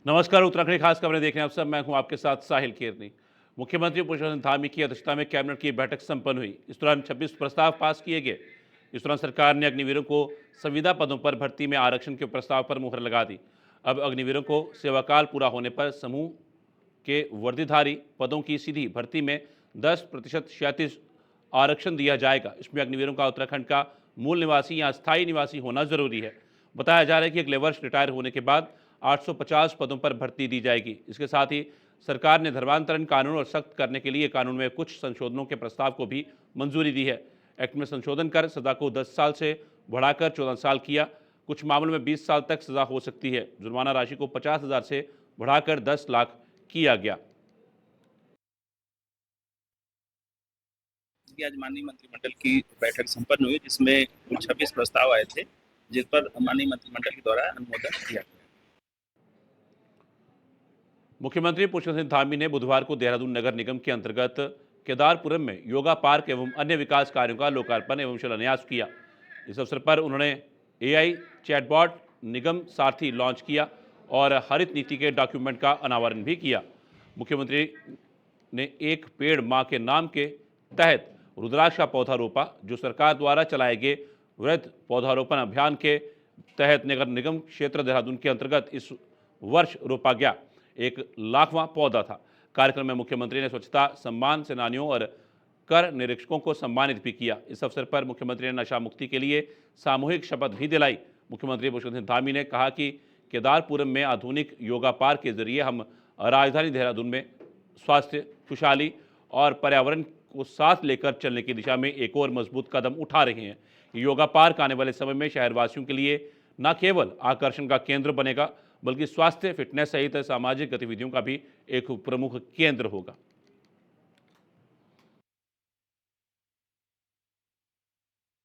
नमस्कार। उत्तराखंड खास खबरें देख रहे हैं आप सब। मैं हूं आपके साथ साहिल केरनी। मुख्यमंत्री पुष्कर धामी की अध्यक्षता में कैबिनेट की बैठक संपन्न हुई। इस दौरान 26 प्रस्ताव पास किए गए। इस दौरान सरकार ने अग्निवीरों को संविदा पदों पर भर्ती में आरक्षण के प्रस्ताव पर मुहर लगा दी। अब अग्निवीरों को सेवाकाल पूरा होने पर समूह के वर्दीधारी पदों की सीधी भर्ती में 10% क्षैतिज आरक्षण दिया जाएगा। इसमें अग्निवीरों का उत्तराखंड का मूल निवासी या स्थायी निवासी होना जरूरी है। बताया जा रहा है कि अगले वर्ष रिटायर होने के बाद 850 पदों पर भर्ती दी जाएगी। इसके साथ ही सरकार ने धर्मांतरण कानून और सख्त करने के लिए कानून में कुछ संशोधनों के प्रस्ताव को भी मंजूरी दी है। एक्ट में संशोधन कर सजा को 10 साल से बढ़ाकर 14 साल किया। कुछ मामलों में 20 साल तक सजा हो सकती है। जुर्माना राशि को 50,000 से बढ़ाकर 10 लाख किया गया। कि आज माननीय मंत्रिमंडल की बैठक संपन्न हुई, जिसमें कुल 26 प्रस्ताव आए थे, जिस पर माननीय मंत्रिमंडल के द्वारा अनुमोदन किया गया। मुख्यमंत्री पुष्कर सिंह धामी ने बुधवार को देहरादून नगर निगम के अंतर्गत केदारपुरम में योगा पार्क एवं अन्य विकास कार्यों का लोकार्पण एवं शिलान्यास किया। इस अवसर पर उन्होंने एआई चैटबॉट निगम सारथी लॉन्च किया और हरित नीति के डॉक्यूमेंट का अनावरण भी किया। मुख्यमंत्री ने एक पेड़ मां के नाम के तहत रुद्राक्ष का पौधा रोपा, जो सरकार द्वारा चलाए गए वृहद पौधारोपण अभियान के तहत नगर निगम क्षेत्र देहरादून के अंतर्गत इस वर्ष रोपा गया 1,00,000वां पौधा था। कार्यक्रम में मुख्यमंत्री ने स्वच्छता सम्मान सेनानियों और कर निरीक्षकों को सम्मानित भी किया। इस अवसर पर मुख्यमंत्री ने नशा मुक्ति के लिए सामूहिक शपथ भी दिलाई। मुख्यमंत्री पुष्कर सिंह धामी ने कहा कि केदारपुरम में आधुनिक योगा पार्क के जरिए हम राजधानी देहरादून में स्वास्थ्य, खुशहाली और पर्यावरण को साथ लेकर चलने की दिशा में एक और मजबूत कदम उठा रहे हैं। योगा पार्क आने वाले समय में शहरवासियों के लिए न केवल आकर्षण का केंद्र बनेगा, बल्कि स्वास्थ्य, फिटनेस सहित सामाजिक गतिविधियों का भी एक प्रमुख केंद्र होगा।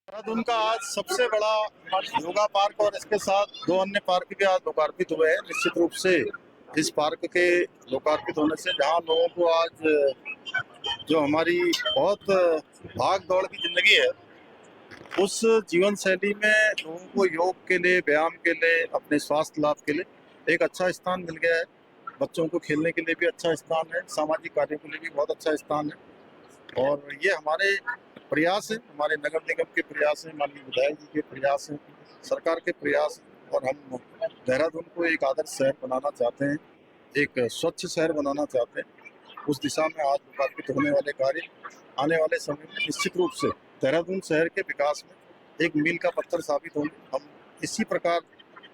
देहरादून का आज सबसे बड़ा योगा पार्क और इसके साथ 2 अन्य पार्क भी आज लोकार्पित हुए हैं। निश्चित रूप से इस पार्क के लोकार्पित होने से जहां लोगों को आज जो हमारी बहुत भाग दौड़ की जिंदगी है, उस जीवन शैली में लोगों को योग के लिए, व्यायाम के लिए, अपने स्वास्थ्य लाभ के लिए एक अच्छा स्थान मिल गया है। बच्चों को खेलने के लिए भी अच्छा स्थान है, सामाजिक कार्यों के लिए भी बहुत अच्छा स्थान है। और ये हमारे प्रयास है, हमारे नगर निगम के प्रयास है, माननीय विधायक जी के प्रयास है, सरकार के प्रयास है। और हम देहरादून को एक आदर्श शहर बनाना चाहते हैं, एक स्वच्छ शहर बनाना चाहते हैं। उस दिशा में आज लोकार्पित होने वाले कार्य आने वाले समय में निश्चित रूप से देहरादून शहर के विकास में एक मील का पत्थर साबित होंगे। हम इसी प्रकार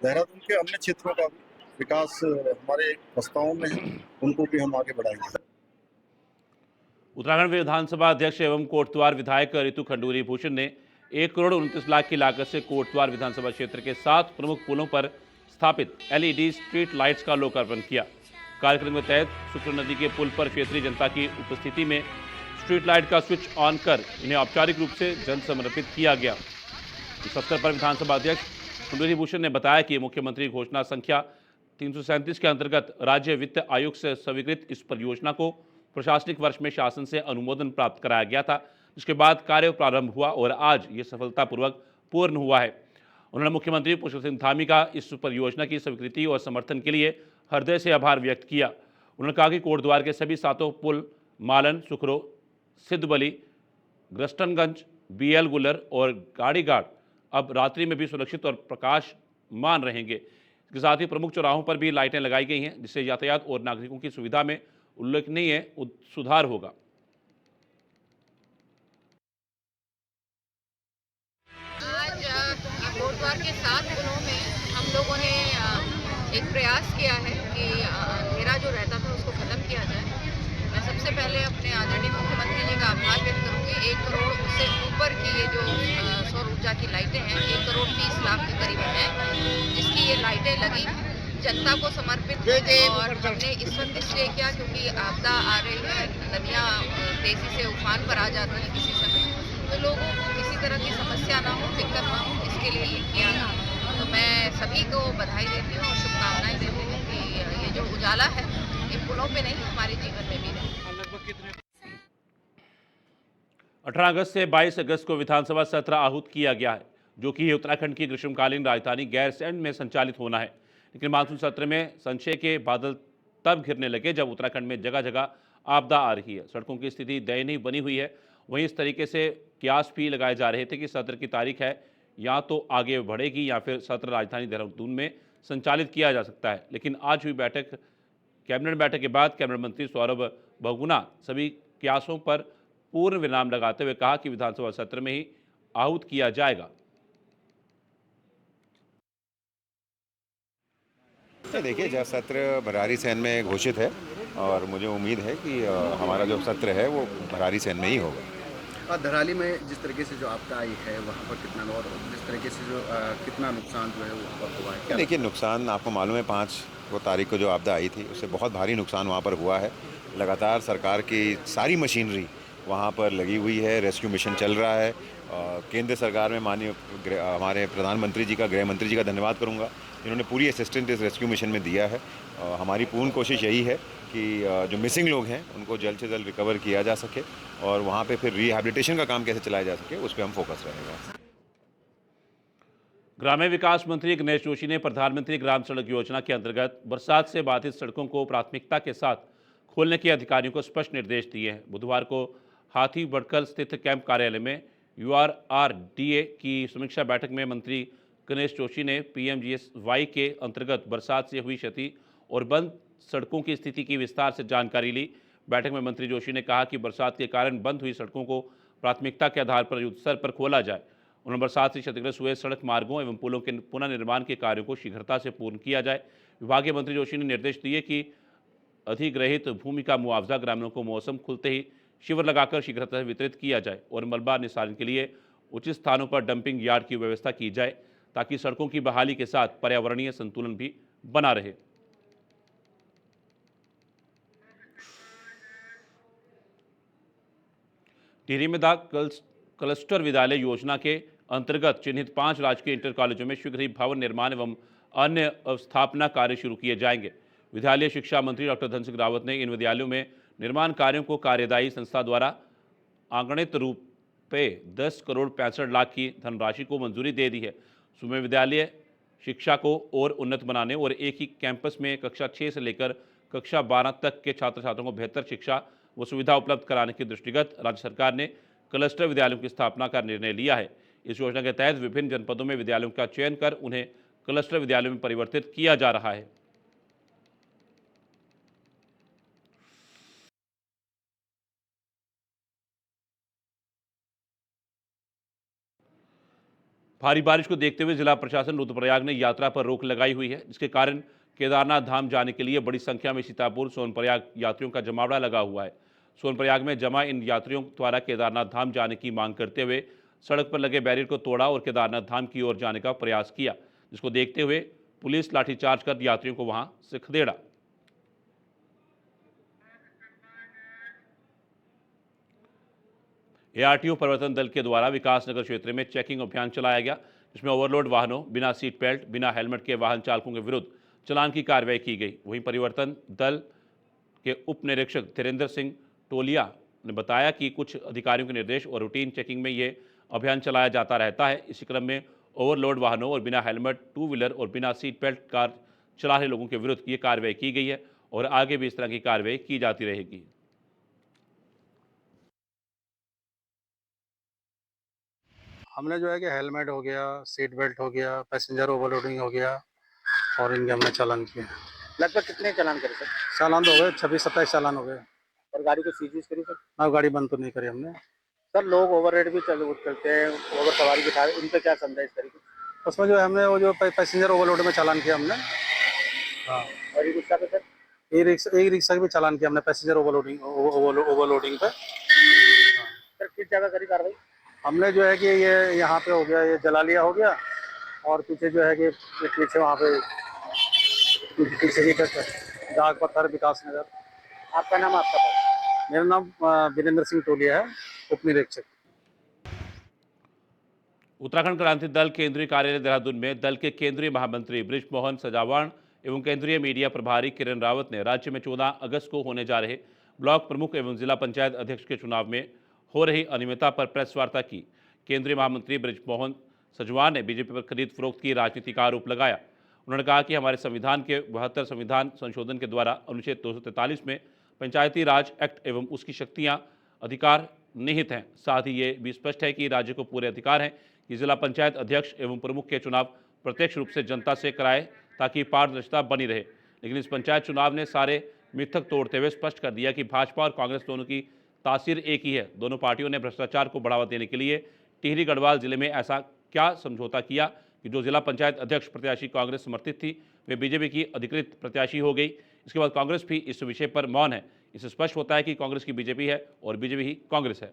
देहरादून के अन्य क्षेत्रों का भी विकास हमारे प्रस्तावों में है, उनको भी हम आगे बढ़ाएंगे। उत्तराखंड विधानसभा अध्यक्ष एवं कोटद्वार विधायक ऋतु खंडूरी भूषण ने 1,29,00,000 की लागत से कोटद्वार विधानसभा क्षेत्र के 7 प्रमुख पुलों पर स्थापित एलईडी स्ट्रीट लाइट्स का लोकार्पण किया। कार्यक्रम के तहत सुखरू नदी के पुल पर क्षेत्रीय जनता की उपस्थिति में स्ट्रीट लाइट का स्विच ऑन कर इन्हें औपचारिक रूप से जन समर्पित किया गया। इस अवसर पर विधानसभा अध्यक्ष खंडूरी भूषण ने बताया कि मुख्यमंत्री घोषणा संख्या 337 के अंतर्गत राज्य वित्त आयोग से स्वीकृत इस परियोजना को प्रशासनिक वर्ष में शासन से अनुमोदन प्राप्त कराया गया था, जिसके बाद कार्य प्रारंभ हुआ और आज ये सफलतापूर्वक पूर्ण हुआ है। उन्होंने मुख्यमंत्री पुष्कर सिंह धामी का इस परियोजना की स्वीकृति और समर्थन के लिए हृदय से आभार व्यक्त किया। उन्होंने कहा कि कोटद्वार के सभी 7 पुल मालन, सुखरो, सिद्धबली, ग्रस्टनगंज, बीएल गुलर और गाड़ीघाट अब रात्रि में भी सुरक्षित और प्रकाशमान रहेंगे। इसके साथ ही प्रमुख चौराहों पर भी लाइटें लगाई गई हैं, जिससे यातायात और नागरिकों की सुविधा में उल्लेखनीय सुधार होगा। आज कोटद्वार के 7 पुलों में हम लोगों ने एक प्रयास किया है कि अंधेरा जो रहता था उसको खत्म किया जाए। मैं सबसे पहले अपने आदरणीय मुख्यमंत्री जी का आभार व्यक्त करूंगी। 1 करोड़ उससे ऊपर की ये जो सौर ऊर्जा की लाइटें हैं, 1,30,00,000 के करीब हैं, जिसकी ये लाइटें लगी जनता को समर्पित की। और हमने इस वक्त इसलिए किया क्योंकि आपदा आ रही है, नदियाँ तेजी से उफान पर आ जाती हैं किसी समय, तो लोगों को किसी तरह की समस्या ना हो, दिक्कत ना हो, इसके लिए ये किया है। तो मैं सभी को बधाई देती हूँ और शुभकामनाएं देती हूँ कि ये जो उजाला है ये पुलों पे नहीं, हमारे जीवन में भी रहे। 18 अगस्त से 22 अगस्त को विधानसभा सत्र आहूत किया गया है, जो कि उत्तराखंड की ग्रीष्मकालीन राजधानी गैरसैंण में संचालित होना है। लेकिन मानसून सत्र में संशय के बादल तब घिरने लगे जब उत्तराखंड में जगह जगह आपदा आ रही है। सड़कों की स्थिति दयनीय बनी हुई है। वहीं इस तरीके से कयास भी लगाए जा रहे थे कि सत्र की तारीख है या तो आगे बढ़ेगी या फिर सत्र राजधानी देहरादून में संचालित किया जा सकता है। लेकिन आज हुई कैबिनेट बैठक के बाद कैबिनेट मंत्री सौरभ बहुगुणा सभी कयासों पर पूर्ण विराम लगाते हुए कहा कि विधानसभा सत्र में ही आहूत किया जाएगा। देखिए, जब सत्र भरारी सहन में घोषित है और मुझे उम्मीद है कि हमारा जो सत्र है वो भरारी सहन में ही होगा। धराली में जिस तरीके से जो आपदा आई है वहाँ पर कितना और जिस तरीके से जो कितना नुकसान जो है वो वहाँ पर हुआ है क्या? देखिए, नुकसान आपको मालूम है 5 तारीख को जो आपदा आई थी उससे बहुत भारी नुकसान वहाँ पर हुआ है। लगातार सरकार की सारी मशीनरी वहाँ पर लगी हुई है, रेस्क्यू मिशन चल रहा है। केंद्र सरकार में माननीय हमारे प्रधानमंत्री जी का, गृह मंत्री जी का धन्यवाद करूँगा, इन्होंने पूरी असिस्टेंस इस रेस्क्यू मिशन में दिया है। हमारी पूर्ण कोशिश यही है कि जो मिसिंग लोग हैं उनको जल्द से जल्द रिकवर किया जा सके और वहाँ पे फिर रिहैबिलिटेशन का काम कैसे चलाया जा सके उस पर हम फोकस रहेगा। ग्रामीण विकास मंत्री गणेश जोशी ने प्रधानमंत्री ग्राम सड़क योजना के अंतर्गत बरसात से बाधित सड़कों को प्राथमिकता के साथ खोलने के अधिकारियों को स्पष्ट निर्देश दिए हैं। बुधवार को हाथी बड़कल स्थित कैंप कार्यालय में URRDA की समीक्षा बैठक में मंत्री गणेश जोशी ने PMGSY के अंतर्गत बरसात से हुई क्षति और बंद सड़कों की स्थिति की विस्तार से जानकारी ली। बैठक में मंत्री जोशी ने कहा कि बरसात के कारण बंद हुई सड़कों को प्राथमिकता के आधार पर युद्ध स्तर पर खोला जाए। उन्होंने बरसात से क्षतिग्रस्त हुए सड़क मार्गों एवं पुलों के पुनर्निर्माण के कार्यों को शीघ्रता से पूर्ण किया जाए। विभागीय मंत्री जोशी ने निर्देश दिए कि अधिग्रहित भूमि का मुआवजा ग्रामीणों को मौसम खुलते ही शिविर लगाकर शीघ्रता से वितरित किया जाए और मलबा निस्तारण के लिए उचित स्थानों पर डंपिंग यार्ड की व्यवस्था की जाए ताकि सड़कों की बहाली के साथ पर्यावरणीय संतुलन भी बना रहे। टिहरी में द क्लस्टर विद्यालय योजना के अंतर्गत चिन्हित 5 राजकीय इंटर कॉलेजों में शीघ्र ही भवन निर्माण एवं अन्य अवस्थापना कार्य शुरू किए जाएंगे। विद्यालय शिक्षा मंत्री डॉक्टर धन सिंह रावत ने इन विद्यालयों में निर्माण कार्यों को कार्यदायी संस्था द्वारा आंकड़ित रूप पे 10 करोड़ 65 लाख की धनराशि को मंजूरी दे दी है। सुबह विद्यालय शिक्षा को और उन्नत बनाने और एक ही कैंपस में कक्षा 6 से लेकर कक्षा 12 तक के छात्र छात्राओं को बेहतर शिक्षा व सुविधा उपलब्ध कराने के दृष्टिगत राज्य सरकार ने क्लस्टर विद्यालयों की स्थापना का निर्णय लिया है। इस योजना के तहत विभिन्न जनपदों में विद्यालयों का चयन कर उन्हें क्लस्टर विद्यालयों में परिवर्तित किया जा रहा है। भारी बारिश को देखते हुए जिला प्रशासन रुद्रप्रयाग ने यात्रा पर रोक लगाई हुई है, जिसके कारण केदारनाथ धाम जाने के लिए बड़ी संख्या में सीतापुर सोनप्रयाग यात्रियों का जमावड़ा लगा हुआ है। सोनप्रयाग में जमा इन यात्रियों द्वारा केदारनाथ धाम जाने की मांग करते हुए सड़क पर लगे बैरियर को तोड़ा और केदारनाथ धाम की ओर जाने का प्रयास किया, जिसको देखते हुए पुलिस लाठीचार्ज कर यात्रियों को वहां से खदेड़ा। ARTO परिवर्तन दल के द्वारा विकासनगर क्षेत्र में चेकिंग अभियान चलाया गया, जिसमें ओवरलोड वाहनों, बिना सीट बेल्ट, बिना हेलमेट के वाहन चालकों के विरुद्ध चालान की कार्रवाई की गई। वहीं परिवर्तन दल के उप निरीक्षक धीरेन्द्र सिंह टोलिया ने बताया कि कुछ अधिकारियों के निर्देश और रूटीन चेकिंग में ये अभियान चलाया जाता रहता है। इसी क्रम में ओवरलोड वाहनों और बिना हेलमेट, 2 व्हीलर और बिना सीट बेल्ट कार चला रहे लोगों के विरुद्ध ये कार्रवाई की गई है और आगे भी इस तरह की कार्रवाई की जाती रहेगी। हमने जो है कि हेलमेट हो गया, सीट बेल्ट हो गया, पैसेंजर ओवरलोडिंग हो गया और इनके हमने चालान किए। लगभग कितने चालान करे सर? चालान तो हो गए 26-27 चालान हो गए। और गाड़ी को सीज करी सर? ना, गाड़ी बंद तो नहीं करी हमने। सर लोग ओवर रेट भी चलते हैं, ओवर सवारी बिठा रहे, उन पे क्या समझा इस तरीके से? उसमें जो है हमने वो जो पैसेंजर ओवरलोड में चालान किया हमने। हाँ, और ई रिक्शा पे सर? ई रिक्शा भी चालान किया हमने पैसेंजर ओवरलोडिंग पे। सर किस जगह करी कार्रवाई? हमने जो है कि ये यहाँ पे हो गया, ये जलालिया हो गया और पीछे जो है कि पीछे वहाँ पे पीछे डाक पत्थर विकास नगर। आपका नाम, आपका पद? मेरा नाम वीरेंद्र सिंह टोलिया है, उप निरीक्षक। उत्तराखंड क्रांति दल केंद्रीय कार्यालय देहरादून में दल के केंद्रीय महामंत्री बृजमोहन सजावाण एवं केंद्रीय मीडिया प्रभारी किरण रावत ने राज्य में 14 अगस्त को होने जा रहे ब्लॉक प्रमुख एवं जिला पंचायत अध्यक्ष के चुनाव में हो रही अनियमितता पर प्रेस वार्ता की। केंद्रीय महामंत्री बृजमोहन सजवाण ने बीजेपी पर खरीद फरोख्त की राजनीति का आरोप लगाया। उन्होंने कहा कि हमारे संविधान के 72 संविधान संशोधन के द्वारा अनुच्छेद 243 में पंचायती राज एक्ट एवं उसकी शक्तियां अधिकार निहित हैं। साथ ही ये भी स्पष्ट है कि राज्य को पूरे अधिकार हैं कि जिला पंचायत अध्यक्ष एवं प्रमुख के चुनाव प्रत्यक्ष रूप से जनता से कराए ताकि पारदर्शिता बनी रहे। लेकिन इस पंचायत चुनाव ने सारे मिथक तोड़ते हुए स्पष्ट कर दिया कि भाजपा और कांग्रेस दोनों की तासीर एक ही है। दोनों पार्टियों ने भ्रष्टाचार को बढ़ावा देने के लिए टिहरी गढ़वाल जिले में ऐसा क्या समझौता किया कि जो जिला पंचायत अध्यक्ष प्रत्याशी कांग्रेस समर्थित थी वे बीजेपी की अधिकृत प्रत्याशी हो गई। इसके बाद कांग्रेस भी इस विषय पर मौन है। इससे स्पष्ट होता है कि कांग्रेस की बीजेपी है और बीजेपी ही कांग्रेस है।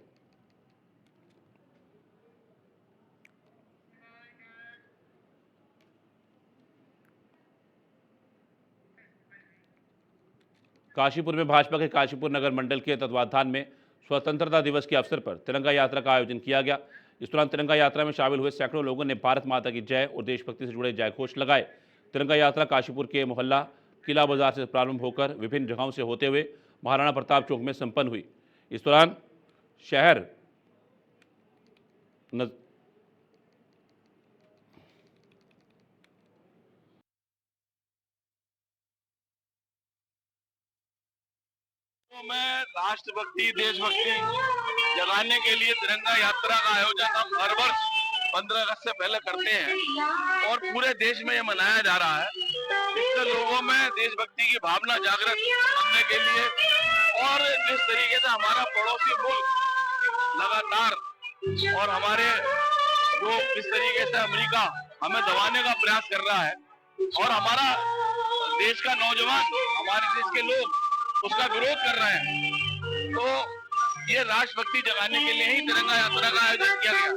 काशीपुर में भाजपा के काशीपुर नगर मंडल के तत्वाधान में स्वतंत्रता दिवस के अवसर पर तिरंगा यात्रा का आयोजन किया गया। इस दौरान तिरंगा यात्रा में शामिल हुए सैकड़ों लोगों ने भारत माता की जय और देशभक्ति से जुड़े जयघोष लगाए। तिरंगा यात्रा काशीपुर के मोहल्ला किला बाजार से प्रारंभ होकर विभिन्न जगहों से होते हुए महाराणा प्रताप चौक में संपन्न हुई। इस दौरान शहर में राष्ट्रभक्ति देशभक्ति जगाने के लिए तिरंगा यात्रा का आयोजन हम हर वर्ष 15 अगस्त से पहले करते हैं और पूरे देश में ये मनाया जा रहा है। इससे लोगों में देशभक्ति की भावना जागृत करने के लिए और जिस तरीके से हमारा पड़ोसी मुल्क लगातार और हमारे जो इस तरीके से अमेरिका हमें दबाने का प्रयास कर रहा है और हमारा देश का नौजवान हमारे देश के लोग उसका विरोध कर रहे हैं, तो ये राष्ट्रभक्ति जगाने के लिए ही तिरंगा यात्रा का आयोजन किया गया।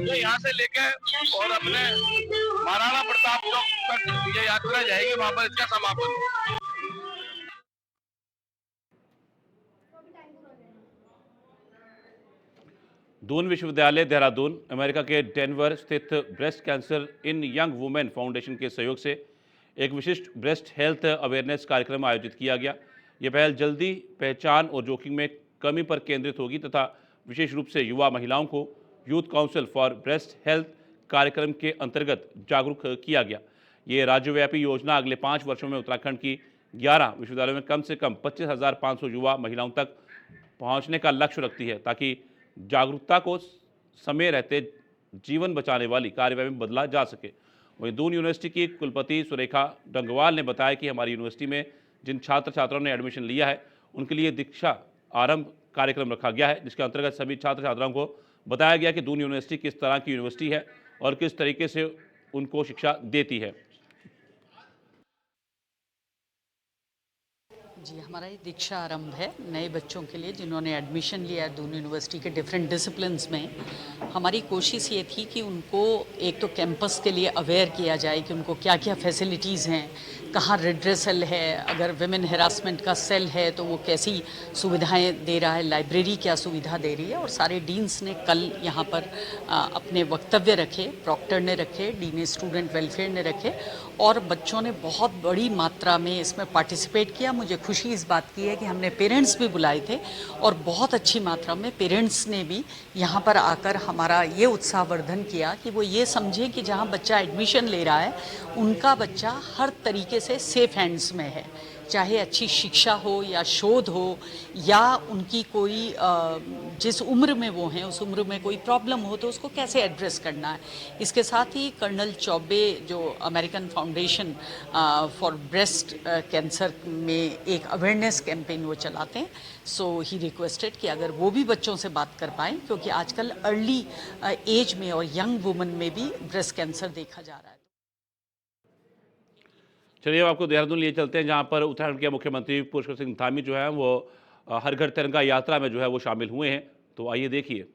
तो यहाँ से लेकर और अपने महाराणा प्रताप चौक तक ये यात्रा जाएगी, वहां पर इसका समापन। दून विश्वविद्यालय देहरादून, अमेरिका के डेनवर स्थित breast cancer in young women foundation के सहयोग से एक विशिष्ट ब्रेस्ट हेल्थ अवेयरनेस कार्यक्रम आयोजित किया गया। यह पहल जल्दी पहचान और जोखिम में कमी पर केंद्रित होगी तथा विशेष रूप से युवा महिलाओं को youth council for breast health कार्यक्रम के अंतर्गत जागरूक किया गया। ये राज्यव्यापी योजना अगले 5 वर्षों में उत्तराखंड की 11 विश्वविद्यालयों में कम से कम 25,500 युवा महिलाओं तक पहुँचने का लक्ष्य रखती है ताकि जागरूकता को समय रहते जीवन बचाने वाली कार्यवाही में बदला जा सके। वहीं दून यूनिवर्सिटी की कुलपति सुरेखा डंगवाल ने बताया कि हमारी यूनिवर्सिटी में जिन छात्र छात्राओं ने एडमिशन लिया है उनके लिए दीक्षा आरंभ कार्यक्रम रखा गया है, जिसके अंतर्गत सभी छात्र छात्राओं को बताया गया कि दून यूनिवर्सिटी किस तरह की यूनिवर्सिटी है और किस तरीके से उनको शिक्षा देती है। जी, हमारा ये दीक्षा आरंभ है नए बच्चों के लिए जिन्होंने एडमिशन लिया है दून यूनिवर्सिटी के डिफरेंट डिसिप्लिन्स में। हमारी कोशिश ये थी कि उनको एक तो कैंपस के लिए अवेयर किया जाए कि उनको क्या क्या फैसिलिटीज़ हैं, कहाँ रिड्रेसल है, अगर विमेन हेरासमेंट का सेल है तो वो कैसी सुविधाएं दे रहा है, लाइब्रेरी क्या सुविधा दे रही है। और सारे डीन्स ने कल यहाँ पर अपने वक्तव्य रखे, प्रॉक्टर ने रखे, डीन स्टूडेंट वेलफेयर ने रखे और बच्चों ने बहुत बड़ी मात्रा में इसमें पार्टिसिपेट किया। मुझे खुशी इस बात की है कि हमने पेरेंट्स भी बुलाए थे और बहुत अच्छी मात्रा में पेरेंट्स ने भी यहाँ पर आकर हमारा ये उत्साहवर्धन किया कि वो ये समझे कि जहाँ बच्चा एडमिशन ले रहा है उनका बच्चा हर तरीके से सेफ हैंड्स में है, चाहे अच्छी शिक्षा हो या शोध हो या उनकी कोई जिस उम्र में वो हैं उस उम्र में कोई प्रॉब्लम हो तो उसको कैसे एड्रेस करना है। इसके साथ ही कर्नल चौबे जो American foundation for breast cancer में एक अवेयरनेस कैंपेन वो चलाते हैं, सो ही रिक्वेस्टेड कि अगर वो भी बच्चों से बात कर पाएँ क्योंकि आजकल अर्ली एज में और यंग वुमेन में भी ब्रेस्ट कैंसर देखा जा रहा है। चलिए अब आपको देहरादून लिए चलते हैं जहां पर उत्तराखंड के मुख्यमंत्री पुष्कर सिंह धामी जो है वो हर घर तिरंगा यात्रा में जो है वो शामिल हुए हैं। तो आइए देखिए।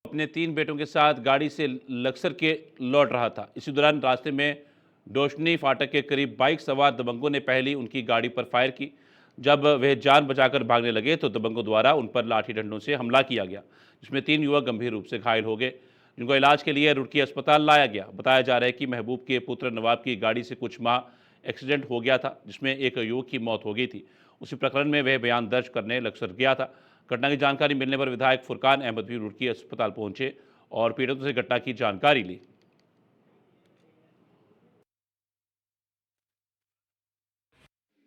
अपने 3 बेटों के साथ गाड़ी से लक्सर के लौट रहा था। इसी दौरान रास्ते में डोशनी फाटक के करीब बाइक सवार दबंगों ने पहली उनकी गाड़ी पर फायर की। जब वह जान बचाकर भागने लगे तो दबंगों द्वारा उन पर लाठी डंडों से हमला किया गया, जिसमें 3 युवक गंभीर रूप से घायल हो गए, जिनको इलाज के लिए रुड़की अस्पताल लाया गया। बताया जा रहा है कि महबूब के पुत्र नवाब की गाड़ी से कुछ माह एक्सीडेंट हो गया था, जिसमें एक युवक की मौत हो गई थी। उसी प्रकरण में वह बयान दर्ज करने लक्सर गया था। घटना की जानकारी मिलने पर विधायक फुरकान अहमद भी रुड़की अस्पताल पहुंचे और पीड़ितों से घटना की जानकारी ली।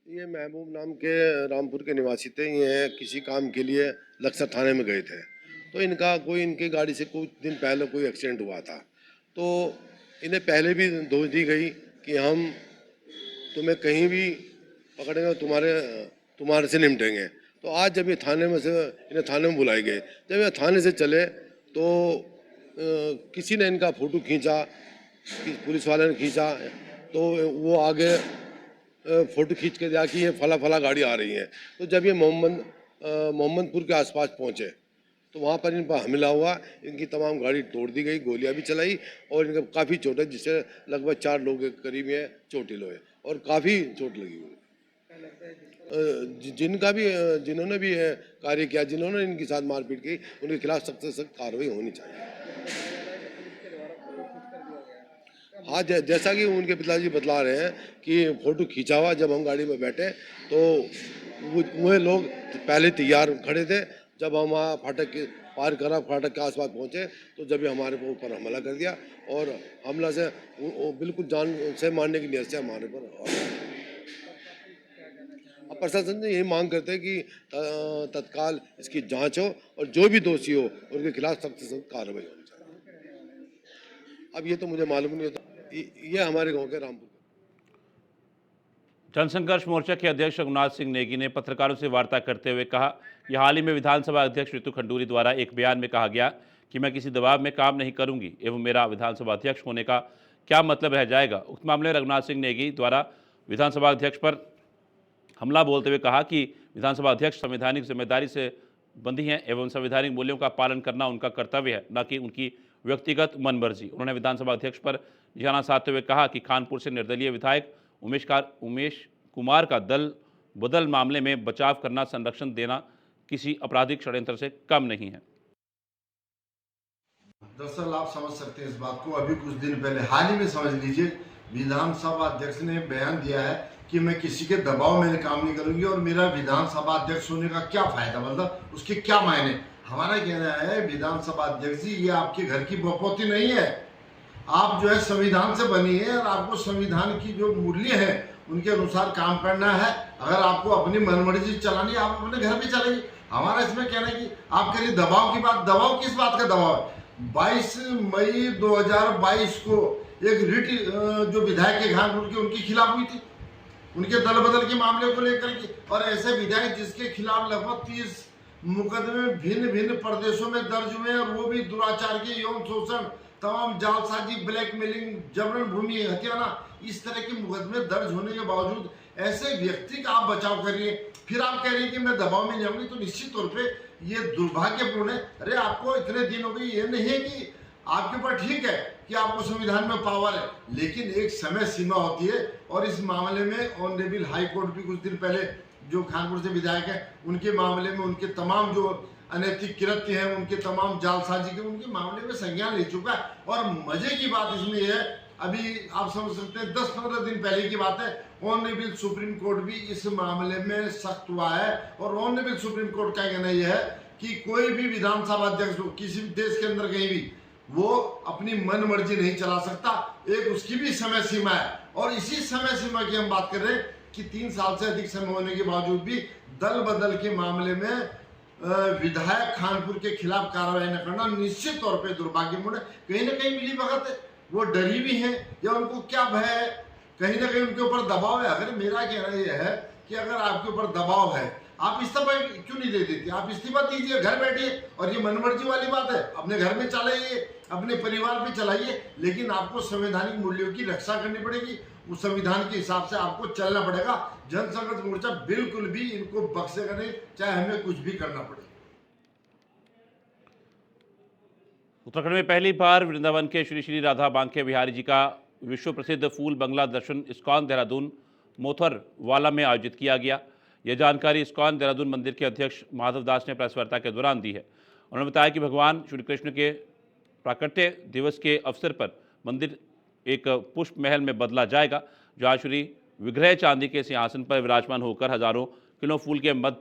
ये महबूब नाम के रामपुर के निवासी थे। ये किसी काम के लिए लक्सर थाने में गए थे, तो इनकी गाड़ी से कुछ दिन पहले कोई एक्सीडेंट हुआ था। तो इन्हें पहले भी धोख दी गई कि हम तुम्हें कहीं भी पकड़ेंगे, तुम्हारे से निपटेंगे। तो आज जब ये इन्हें थाने में बुलाए गए, जब ये थाने से चले तो किसी ने इनका फ़ोटो खींचा, पुलिस वाले ने खींचा, तो वो आगे फ़ोटो खींच के दिया कि ये फला गाड़ी आ रही है। तो जब ये मोहम्मदपुर के आसपास पहुँचे तो वहाँ पर इन पर हमला हुआ, इनकी तमाम गाड़ी तोड़ दी गई, गोलियां भी चलाई और इनके काफ़ी चोट है, जिससे लगभग 4 लोग के करीब ये चोटिल हुए और काफ़ी चोट लगी हुई। जिन्होंने भी कार्य किया, जिन्होंने इनके साथ मारपीट की, उनके खिलाफ सख्त से सख्त कार्रवाई होनी चाहिए। हाँ, जैसा कि उनके पिताजी बतला रहे हैं कि फ़ोटो खींचा हुआ, जब हम गाड़ी में बैठे तो वो लोग पहले तैयार खड़े थे। जब हम वहाँ फाटक के आसपास पहुँचे तो जब ये हमारे ऊपर हमला कर दिया और हमला से बिल्कुल जान से मारने की नीयत से हमारे पर। अब प्रशासन से यही मांग करते हैं कि तत्काल इसकी जांच हो और जो भी दोषी हो उनके खिलाफ सख्त से सख्त कार्रवाई होनी चाहिए। अब ये तो मुझे मालूम नहीं होता, ये हमारे गांव के रामपुर। जनसंघर्ष मोर्चा के अध्यक्ष रघुनाथ सिंह नेगी ने पत्रकारों से वार्ता करते हुए कहा कि हाल ही में विधानसभा अध्यक्ष रितु खंडूरी द्वारा एक बयान में कहा गया कि मैं किसी दबाव में काम नहीं करूंगी एवं मेरा विधानसभा अध्यक्ष होने का क्या मतलब रह जाएगा। उक्त मामले में रघुनाथ सिंह नेगी द्वारा विधानसभा अध्यक्ष पर हमला बोलते हुए कहा कि विधानसभा अध्यक्ष संवैधानिक जिम्मेदारी से बंधी हैं एवं संवैधानिक मूल्यों का पालन करना उनका कर्तव्य है, न कि उनकी व्यक्तिगत मनमर्जी। उन्होंने विधानसभा अध्यक्ष पर निशाना साधते हुए कहा कि कानपुर से निर्दलीय विधायक उमेश कुमार का दल बदल मामले में बचाव करना, संरक्षण देना किसी आपराधिक षड्यंत्र से कम नहीं है। दरअसल आप समझ सकते हैं इस बात को, अभी कुछ दिन पहले हाल ही में समझ लीजिए विधानसभा अध्यक्ष ने बयान दिया है कि मैं किसी के दबाव में काम नहीं करूंगी और मेरा विधानसभा अध्यक्ष होने का क्या फायदा, मतलब उसके क्या मायने। हमारा कहना है विधानसभा अध्यक्ष जी, ये आपके घर की बपौती नहीं है, आप जो है संविधान से बनी है और आपको संविधान की जो मूल्य है उनके अनुसार काम करना है। अगर आपको अपनी मनमर्जी चलानी है आप अपने घर में चलाइए। हमारा इसमें कहना है कि आप कह रही दबाव की बात, दबाव किस बात का दबाव है। 22 मई 2022 को एक रिट जो विधायक के घाट उनकी खिलाफ हुई थी, उनके दल बदल के मामले को लेकर के, और ऐसे विधायक जिसके खिलाफ लगभग 30 मुकदमे भिन्न भिन्न प्रदेशों में दर्ज हुए हैं, और वो भी दुराचार के, यौन शोषण, तमाम जालसाजी, ब्लैकमेलिंग, जबरन भूमि हत्याना, इस तरह के मुकदमे दर्ज होने के बावजूद ऐसे व्यक्ति का आप बचाव करिए, फिर आप कह रहे हैं कि मैं दबाव में जाऊंगी, तो निश्चित तौर पे ये दुर्भाग्यपूर्ण है। अरे आपको इतने दिन हो गए, ये नहीं है कि आपके ऊपर ठीक है कि आपको संविधान में पावर है, लेकिन एक समय सीमा होती है, और इस मामले में ऑनरेबल हाई कोर्ट भी कुछ दिन पहले जो खानपुर से विधायक है उनके मामले में, उनके तमाम जो अनैतिक कृत्य हैं, उनके तमाम जालसाजी के, उनके मामले में संज्ञान ले चुका है। और मजे की बात इसमें यह है, अभी आप समझ सकते हैं 10-15 दिन पहले की बात है, ऑनरेबल सुप्रीम कोर्ट भी इस मामले में सख्त हुआ है, और ऑनरेबल सुप्रीम कोर्ट का कहना यह है कि कोई भी विधानसभा अध्यक्ष किसी भी देश के अंदर कहीं भी वो अपनी मन मर्जी नहीं चला सकता, एक उसकी भी समय सीमा है। और इसी समय सीमा की हम बात कर रहे हैं कि 3 साल से अधिक समय होने के बावजूद भी दल बदल के मामले में विधायक खानपुर के खिलाफ कार्रवाई न करना निश्चित तौर पे दुर्भाग्यपूर्ण है। कहीं ना कहीं मिली भगत है, वो डरी भी हैं, या उनको क्या भय है, कहीं ना कहीं उनके ऊपर दबाव है। अगर मेरा कहना यह है कि अगर आपके ऊपर दबाव है, आप इस्तीफा क्यों नहीं दे देते, आप इस्तीफा दीजिए, घर बैठिए, और ये मनमर्जी वाली बात है, अपने घर में चलाइए, अपने परिवार पे चलाइए, लेकिन आपको संवैधानिक मूल्यों की रक्षा करनी पड़ेगी, उस संविधान के हिसाब से आपको चलना पड़ेगा। जन संघर्ष मोर्चा बिल्कुल भी इनको बख्शेगा नहीं, चाहे हमें कुछ भी करना पड़े। उत्तराखंड में पहली बार वृंदावन के श्री श्री राधा बांके बिहारी जी का विश्व प्रसिद्ध फूल बंगला दर्शन इस्कॉन देहरादून मोथरवाला में आयोजित किया गया। यह जानकारी इस्कॉन देहरादून मंदिर के अध्यक्ष माधव दास ने प्रेस वार्ता के दौरान दी है। उन्होंने बताया कि भगवान श्री कृष्ण के प्राकट्य दिवस के अवसर पर मंदिर एक पुष्प महल में बदला जाएगा, जहाँ श्री विग्रह चांदी के सिंहासन पर विराजमान होकर हजारों किलो फूल के मध्य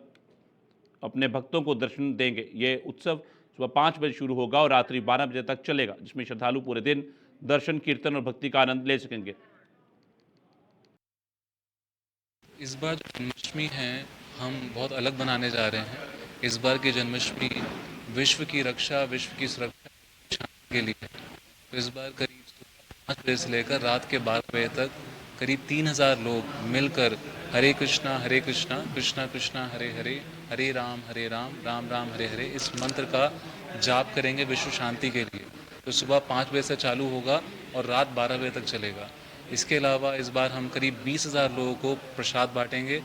अपने भक्तों को दर्शन देंगे। ये उत्सव सुबह 5 बजे शुरू होगा और रात्रि 12 बजे तक चलेगा, जिसमें श्रद्धालु पूरे दिन दर्शन, कीर्तन और भक्ति का आनंद ले सकेंगे। इस बार जो जन्माष्टमी है हम बहुत अलग बनाने जा रहे हैं। इस बार की जन्माष्टमी विश्व की रक्षा, विश्व की सुरक्षा के लिए है। तो इस बार करीब 5 बजे से लेकर रात के 12 बजे तक करीब 3000 लोग मिलकर हरे कृष्णा कृष्णा कृष्णा हरे हरे, हरे राम राम राम हरे हरे, इस मंत्र का जाप करेंगे विश्व शांति के लिए। तो सुबह 5 बजे से चालू होगा और रात 12 बजे तक चलेगा। इसके अलावा इस बार हम करीब 20,000 लोगों को प्रसाद बांटेंगे,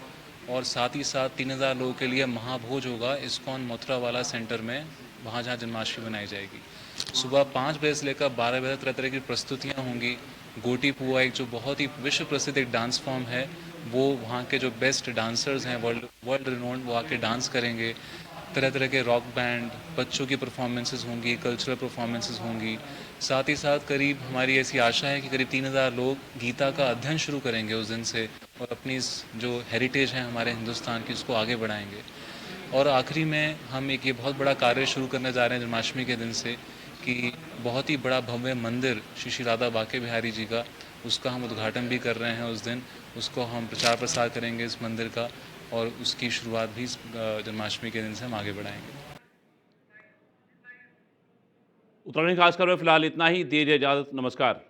और साथ ही साथ 3,000 लोगों के लिए महाभोज होगा इस्कॉन मोथरावाला सेंटर में, वहाँ जहाँ जन्माष्टमी बनाई जाएगी। सुबह 5 बजे से लेकर 12 बजे तक तरह तरह की प्रस्तुतियाँ होंगी। गोटी पुआ एक जो बहुत ही विश्व प्रसिद्ध एक डांस फॉर्म है, वो वहाँ के जो बेस्ट डांसर्स हैं वर्ल्ड रिनोन्ड, वो आके डांस करेंगे। तरह तरह के रॉक बैंड, बच्चों की परफॉर्मेंसेस होंगी, कल्चरल परफॉर्मेंसेस होंगी। साथ ही साथ करीब हमारी ऐसी आशा है कि करीब 3,000 लोग गीता का अध्ययन शुरू करेंगे उस दिन से, और अपनी इस जो हेरिटेज है हमारे हिंदुस्तान की, उसको आगे बढ़ाएंगे। और आखिरी में हम एक ये बहुत बड़ा कार्य शुरू करने जा रहे हैं जन्माष्टमी के दिन से, कि बहुत ही बड़ा भव्य मंदिर श्री श्री राधा बांके बिहारी जी का, उसका हम उद्घाटन भी कर रहे हैं उस दिन। उसको हम प्रचार प्रसार करेंगे इस मंदिर का, और उसकी शुरुआत भी जन्माष्टमी के दिन से हम आगे बढ़ाएंगे। उत्तराखंड खासकर में फिलहाल इतना ही। दीजिए इजाजत, नमस्कार।